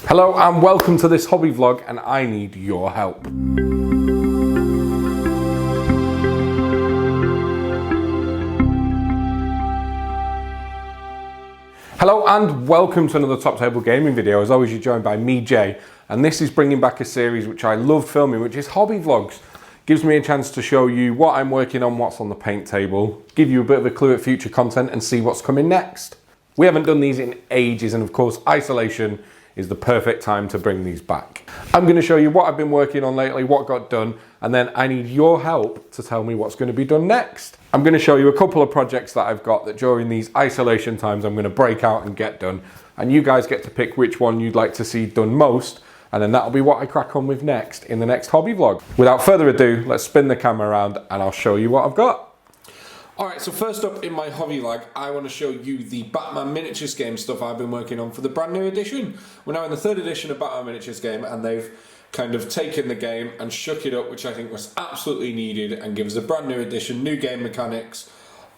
Hello and welcome to this hobby vlog, and I need your help. Hello and welcome to another Top Table Gaming video. As always, you're joined by me, Jay, and this is bringing back a series which I love filming, which is hobby vlogs. Gives me a chance to show you what I'm working on, what's on the paint table, give you a bit of a clue at future content and see what's coming next. We haven't done these in ages, and of course isolation is the perfect time to bring these back. I'm going to show you what I've been working on lately, what got done, and then I need your help to tell me what's going to be done next. I'm going to show you a couple of projects that I've got that during these isolation times I'm going to break out and get done, and you guys get to pick which one you'd like to see done most, and then that'll be what I crack on with next in the next hobby vlog. Without further ado, let's spin the camera around and I'll show you what I've got. Alright, so first up in my hobby vlog, I want to show you the Batman miniatures game stuff I've been working on for the brand new edition. We're now in the 3rd edition of Batman miniatures game, and they've kind of taken the game and shook it up, which I think was absolutely needed and gives a brand new edition, new game mechanics,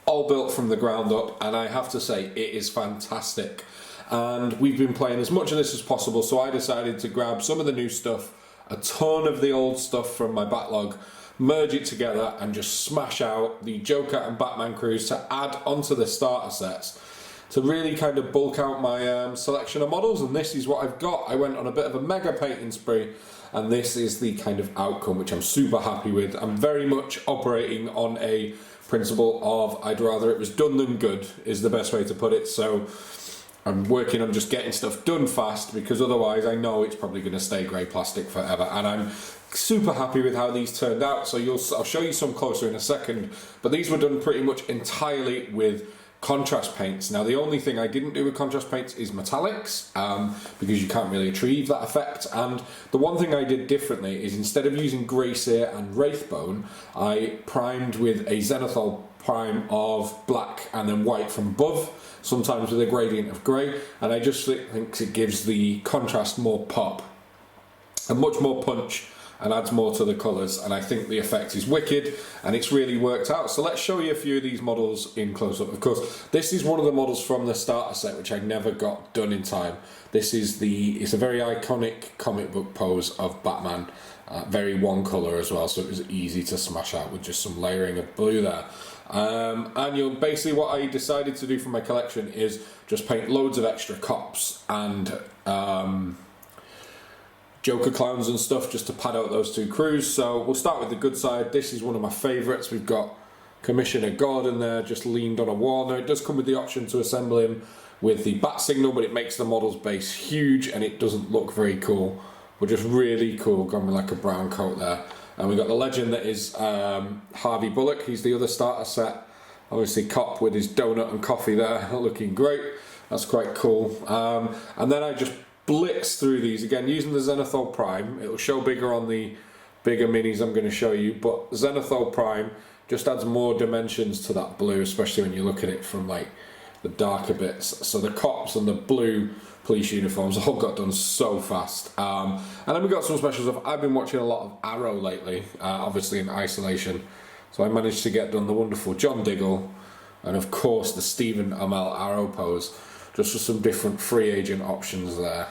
all built from the ground up, and I have to say it is fantastic. And we've been playing as much of this as possible, so I decided to grab some of the new stuff, a ton of the old stuff from my backlog, merge it together and just smash out the Joker and Batman crews to add onto the starter sets to really kind of bulk out my selection of models, and this is what I've got. I went on a bit of a mega painting spree, and this is the kind of outcome which I'm super happy with. I'm very much operating on a principle of I'd rather it was done than good is the best way to put it, so I'm working on just getting stuff done fast, because otherwise I know it's probably going to stay grey plastic forever, and I'm super happy with how these turned out. So I'll show you some closer in a second, but these were done pretty much entirely with contrast paints. Now the only thing I didn't do with contrast paints is metallics, because you can't really achieve that effect, and the one thing I did differently is instead of using Grey Seer and Wraithbone, I primed with a Zenithal prime of black and then white from above, sometimes with a gradient of grey, and I just think it gives the contrast more pop and much more punch and adds more to the colours, and I think the effect is wicked and it's really worked out. So let's show you a few of these models in close-up. Of course, this is one of the models from the starter set which I never got done in time. This is it's a very iconic comic book pose of Batman, very one colour as well, so it was easy to smash out with just some layering of blue there. And basically what I decided to do for my collection is just paint loads of extra cops and Joker clowns and stuff just to pad out those two crews. So we'll start with the good side. This is one of my favourites. We've got Commissioner Gordon there just leaned on a wall. Now it does come with the option to assemble him with the bat signal, but it makes the model's base huge and it doesn't look very cool, but just really cool, gone with like a brown coat there. And we've got the legend that is Harvey Bullock. He's the other starter set. Obviously cop with his donut and coffee there, looking great. That's quite cool. And then I just blitz through these again using the Zenithal Prime. It will show bigger on the bigger minis I'm going to show you, but Zenithal Prime just adds more dimensions to that blue, especially when you look at it from like the darker bits. So the cops and the blue police uniforms all got done so fast. And then we got some special stuff. I've been watching a lot of Arrow lately, obviously in isolation, so I managed to get done the wonderful John Diggle and of course the Stephen Amell Arrow pose, just for some different free agent options there,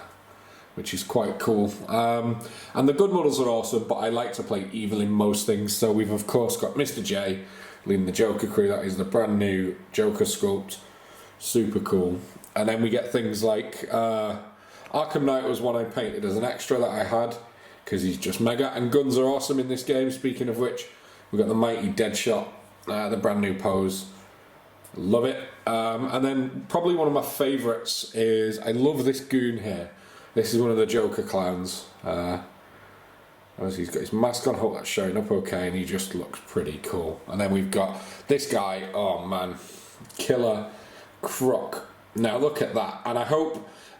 which is quite cool. And the good models are awesome, but I like to play evil in most things. So we've of course got Mr. J leading the Joker crew. That is the brand new Joker sculpt, super cool. And then we get things like Arkham Knight was one I painted as an extra that I had, because he's just mega, and guns are awesome in this game. Speaking of which, we've got the mighty Deadshot, the brand new pose. Love it. And then probably one of my favourites is, I love this goon here. This is one of the Joker clowns. Obviously he's got his mask on, hope that's showing up okay, and he just looks pretty cool. And then we've got this guy, oh man, Killer Croc. Now look at that, and I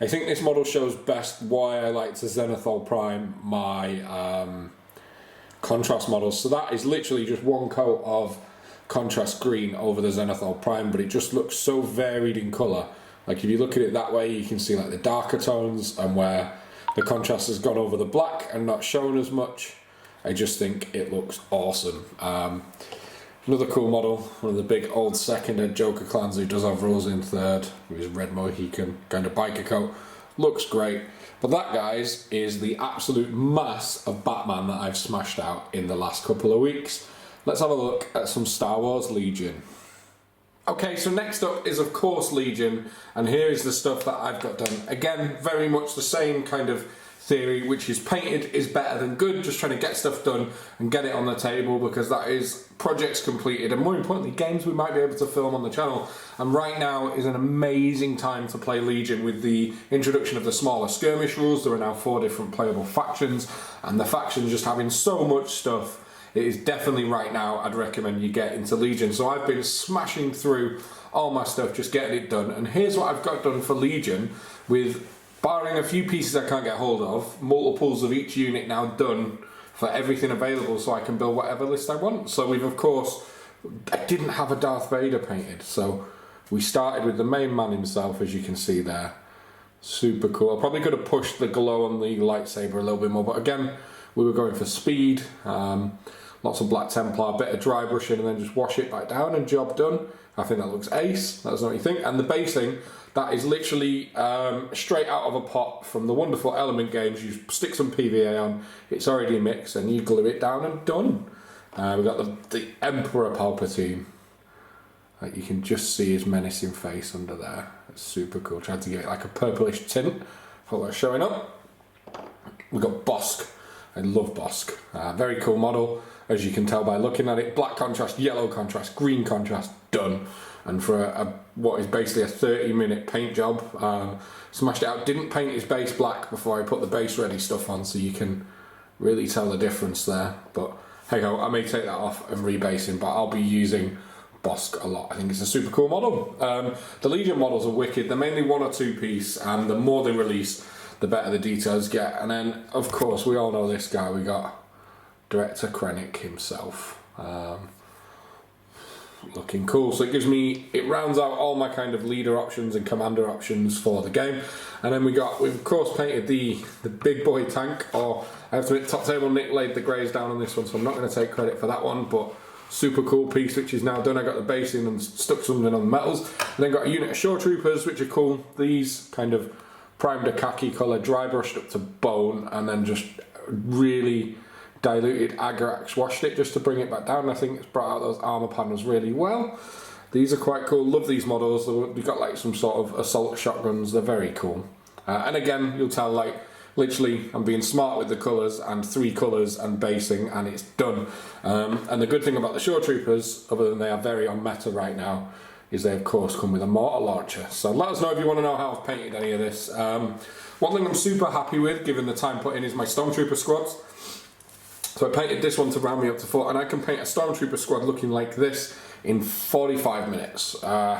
think this model shows best why I like to Zenithal Prime my contrast models. So that is literally just one coat of contrast green over the Zenithal Prime, but it just looks so varied in colour. Like if you look at it that way, you can see like the darker tones and where the contrast has gone over the black and not shown as much. I just think it looks awesome. Another cool model, one of the big old second-head Joker clans who does have Rose in third with his red Mohican kind of biker coat. looks great. But that, guys, is the absolute mass of Batman that I've smashed out in the last couple of weeks. Let's have a look at some Star Wars Legion. Okay, so next up is of course Legion, and here is the stuff that I've got done. Again, very much the same kind of theory, which is painted is better than good, just trying to get stuff done and get it on the table, because that is projects completed and more importantly games we might be able to film on the channel. And right now is an amazing time to play Legion with the introduction of the smaller skirmish rules. There are now 4 different playable factions, and the factions just having so much stuff. It is definitely right now I'd recommend you get into Legion. So I've been smashing through all my stuff, just getting it done, and here's what I've got done for Legion, with barring a few pieces I can't get hold of, multiples of each unit now done for everything available, so I can build whatever list I want. So we've, of course, I didn't have a Darth Vader painted, so we started with the main man himself, as you can see there. Super cool. I probably could have pushed the glow on the lightsaber a little bit more, but again, we were going for speed. Lots of Black Templar, bit of dry brushing, and then just wash it back down and job done. I think that looks ace. That's what you think. And the basing, that is literally straight out of a pot from the wonderful Element games. You stick some PVA on, it's already mixed, and you glue it down and done. We've got the Emperor Palpatine. You can just see his menacing face under there. It's super cool. Tried to give it like a purplish tint. Hope that's showing up. We've got Bosk. I love Bosk. Very cool model, as you can tell by looking at it. Black contrast, yellow contrast, green contrast, done. And for what is basically a 30-minute paint job, smashed it out. Didn't paint his base black before I put the base ready stuff on, so you can really tell the difference there. But hey ho, I may take that off and rebase him, but I'll be using Bosk a lot. I think it's a super cool model. The Legion models are wicked. They're mainly 1 or 2 piece, and the more they release, the better the details get. And then, of course, we all know this guy. We got Director Krennic himself. Looking cool. So it rounds out all my kind of leader options and commander options for the game. And then we've of course painted the big boy tank, or I have to admit, Top Table Nick laid the greys down on this one, so I'm not going to take credit for that one, but super cool piece which is now done. I got the base in and stuck something on the metals, and then got a unit of Shore Troopers which are cool. These kind of primed a khaki colour, dry brushed up to bone, and then just really diluted Agrax washed it just to bring it back down. I think it's brought out those armour panels really well. These are quite cool. Love these models. We've got like some sort of assault shotguns. They're very cool. And again, you'll tell, like, literally I'm being smart with the colours, and 3 colours and basing, and it's done. And the good thing about the Shore Troopers, other than they are very on meta right now, is they of course come with a mortar launcher. So let us know if you want to know how I've painted any of this. One thing I'm super happy with, given the time put in, is my Stormtrooper squads. So I painted this one to round me up to 4, and I can paint a Stormtrooper squad looking like this in 45 minutes. So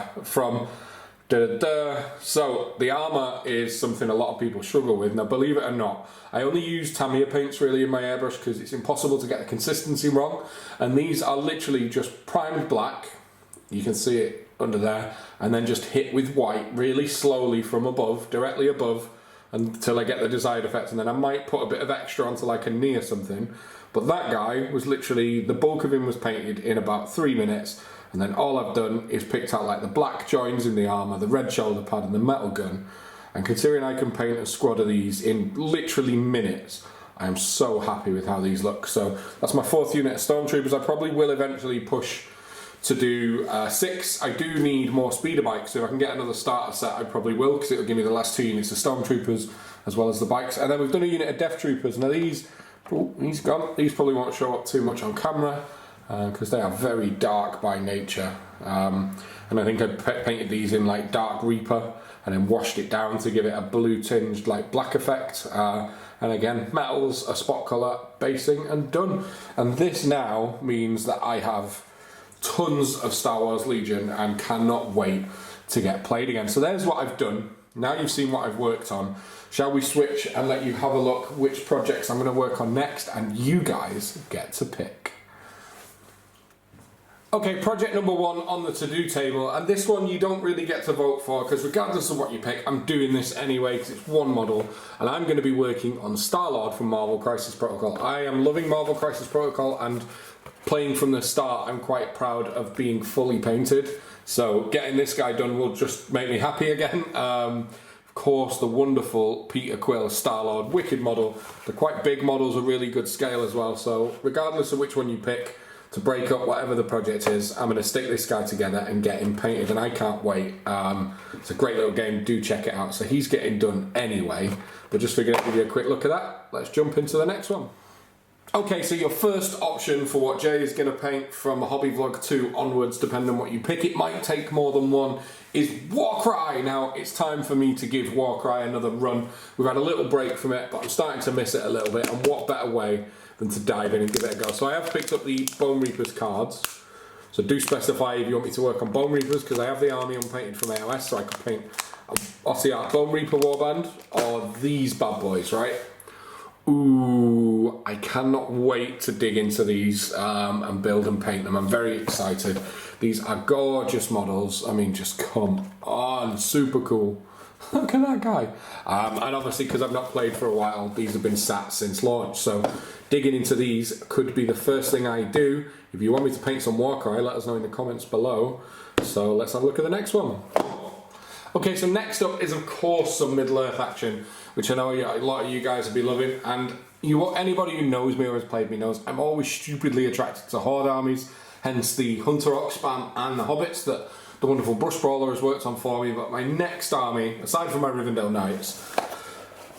the armour is something a lot of people struggle with. Now, believe it or not, I only use Tamiya paints really in my airbrush because it's impossible to get the consistency wrong. And these are literally just primed black. You can see it under there, and then just hit with white really slowly from above, directly above, until I get the desired effect. And then I might put a bit of extra onto like a knee or something. But that guy was literally, the bulk of him was painted in about 3 minutes, and then all I've done is picked out like the black joins in the armour, the red shoulder pad and the metal gun. And considering I can paint a squad of these in literally minutes, I am so happy with how these look. So that's my 4th unit of Stormtroopers. I probably will eventually push to do 6. I do need more speeder bikes, so if I can get another starter set I probably will, because it'll give me the last 2 units of Stormtroopers as well as the bikes. And then we've done a unit of Death Troopers. Now these, oh, he's gone. These probably won't show up too much on camera because they are very dark by nature. And I think I painted these in like Dark Reaper and then washed it down to give it a blue tinged like black effect. And again, metals, a spot colour, basing, and done. And this now means that I have tons of Star Wars Legion and cannot wait to get played again. So there's what I've done. Now you've seen what I've worked on. Shall we switch and let you have a look which projects I'm going to work on next, and you guys get to pick. Okay, project number 1 on the to-do table, and this one you don't really get to vote for because regardless of what you pick, I'm doing this anyway because it's one model, and I'm going to be working on StarLord from Marvel Crisis Protocol. I am loving Marvel Crisis Protocol, and playing from the start, I'm quite proud of being fully painted. So getting this guy done will just make me happy again. Of course, the wonderful Peter Quill StarLord, wicked model. The quite big models are really good scale as well, so regardless of which one you pick, to break up whatever the project is, I'm going to stick this guy together and get him painted, and I can't wait. It's a great little game, do check it out. So he's getting done anyway, but just figured I'd give you a quick look at that. Let's jump into the next one. Okay, so your first option for what Jay is going to paint from Hobby Vlog 2 onwards, depending on what you pick, it might take more than one, is Warcry. Now, it's time for me to give Warcry another run. We've had a little break from it, but I'm starting to miss it a little bit, and what better way than to dive in and give it a go. So I have picked up the Bone Reapers cards, so do specify if you want me to work on Bone Reapers, because I have the army unpainted from AOS, so I can paint a Aussie Art Bone Reaper Warband, or these bad boys, right? Ooh, I cannot wait to dig into these and build and paint them. I'm very excited. These are gorgeous models. I mean, just come on, super cool. Look at that guy. And obviously, because I've not played for a while, these have been sat since launch. So digging into these could be the first thing I do. If you want me to paint some Warcry, let us know in the comments below. So let's have a look at the next one. Okay, so next up is of course some Middle-earth action, which I know a lot of you guys will be loving. And anybody who knows me or has played me knows I'm always stupidly attracted to Horde armies, hence the Hunter Orc spam and the Hobbits that the wonderful Brush Brawler has worked on for me. But my next army, aside from my Rivendell Knights,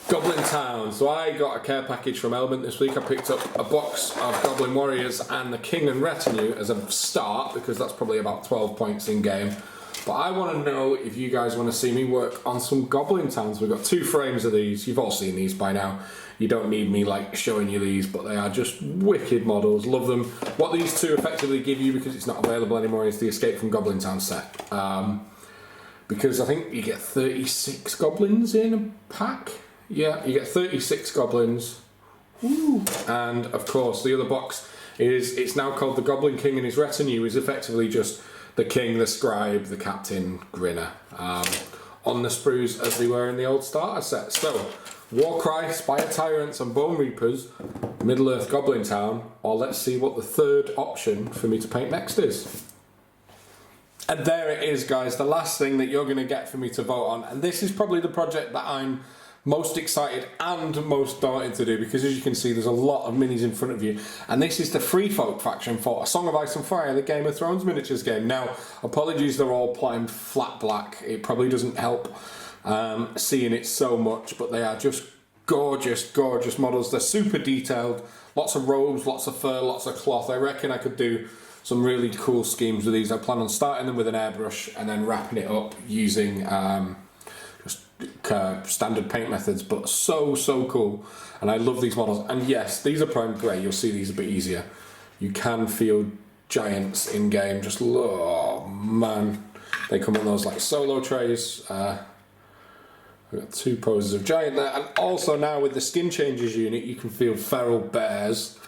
Goblin Town. So I got a care package from Element this week. I picked up a box of Goblin Warriors and the King and Retinue as a start, because that's probably about 12 points in game. But I want to know if you guys want to see me work on some Goblin Towns. We've got 2 frames of these. You've all seen these by now. You don't need me like showing you these, but they are just wicked models. Love them. What these 2 effectively give you, because it's not available anymore, is the Escape from Goblin Town set. Because I think you get 36 goblins in a pack. Yeah, you get 36 goblins. Ooh. And of course, the other box is, it's now called the Goblin King and his Retinue, is effectively just the King, the Scribe, the Captain, Grinner. On the sprues as they were in the old starter set. So, Warcry, Spire Tyrants and Bone Reapers, Middle-earth Goblin Town, or let's see what the third option for me to paint next is. And there it is, guys, the last thing that you're going to get for me to vote on. And this is probably the project that I'm most excited and most daunted to do, because as you can see there's a lot of minis in front of you, and this is the Free Folk faction for A Song of Ice and Fire, the Game of Thrones miniatures game. Now, apologies, they're all primed flat black. It probably doesn't help seeing it so much, but they are just gorgeous, gorgeous models. They're super detailed, lots of robes, lots of fur, lots of cloth. I reckon I could do some really cool schemes with these. I plan on starting them with an airbrush and then wrapping it up using standard paint methods, but so cool. And I love these models. And yes, these are primed grey. You'll see these a bit easier. You can feel giants in game. Just oh man, they come on those like solo trays. We've got 2 poses of giant there, and also now with the skin changes unit you can feel feral bears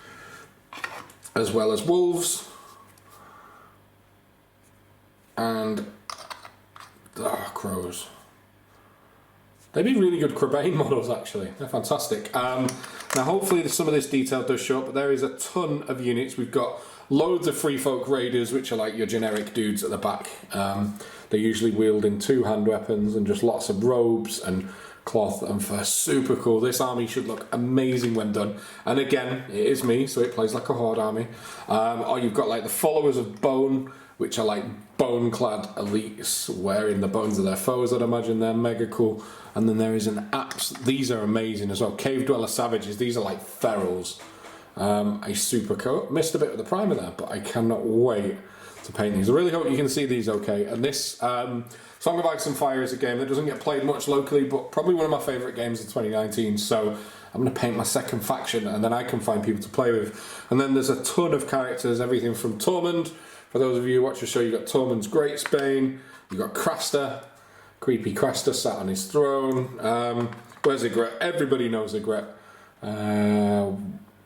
as well as wolves and crows. They'd be really good Crabane models, actually. They're fantastic. Now, hopefully some of this detail does show up, but there is a ton of units. We've got loads of Free Folk Raiders, which are like your generic dudes at the back. They're usually wielding 2 hand weapons and just lots of robes and cloth and fur. Super cool. This army should look amazing when done. And again, it is me, so it plays like a Horde army. Or you've got like the Followers of Bone, which are like bone-clad elites wearing the bones of their foes. I'd imagine they're mega cool. And then there is an these are amazing as well. Cave Dweller Savages. These are like ferals. A super coat. Missed a bit of the primer there, but I cannot wait to paint these. I really hope you can see these okay. And this Song of Ice and Fire is a game that doesn't get played much locally, but probably one of my favourite games of 2019. So I'm going to paint my second faction, and then I can find people to play with. And then there's a ton of characters, everything from Tormund. For those of you who watch the show, you've got Tormund's Greatsbane, you've got Craster, creepy Craster sat on his throne. Where's Ygritte? Everybody knows Ygritte.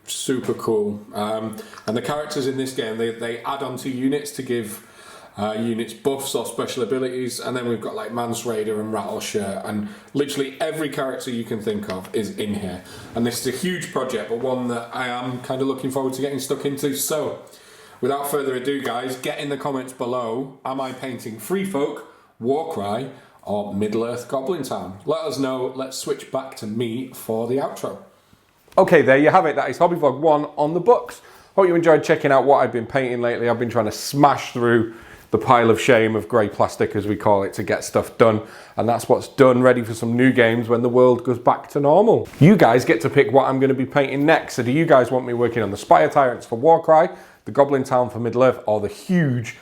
Super cool. And the characters in this game, they add on to units to give units buffs or special abilities, and then we've got like Mance Raider and Rattleshirt, and literally every character you can think of is in here. And this is a huge project, but one that I am kind of looking forward to getting stuck into. So without further ado, guys, get in the comments below, am I painting Free Folk, Warcry, or Middleearth Goblin Town? Let us know. Let's switch back to me for the outro. Okay, there you have it. That is Hobby Vlog 1 on the books. Hope you enjoyed checking out what I've been painting lately. I've been trying to smash through the pile of shame of grey plastic, as we call it, to get stuff done. And that's what's done, ready for some new games when the world goes back to normal. You guys get to pick what I'm going to be painting next. So do you guys want me working on the Spire Tyrants for Warcry, the Goblin Town for Middle-earth, or the huge,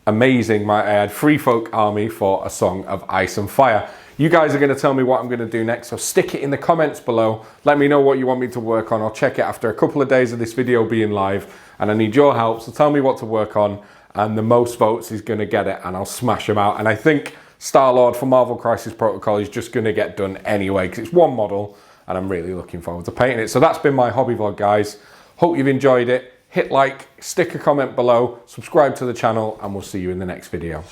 amazing, might I add, Free Folk army for A Song of Ice and Fire? You guys are going to tell me what I'm going to do next, so stick it in the comments below. Let me know what you want me to work on. I'll check it after a couple of days of this video being live, and I need your help, so tell me what to work on, and the most votes is going to get it, and I'll smash them out. And I think StarLord for Marvel Crisis Protocol is just going to get done anyway, because it's one model, and I'm really looking forward to painting it. So that's been my hobby vlog, guys. Hope you've enjoyed it. Hit like, stick a comment below, subscribe to the channel, and we'll see you in the next video.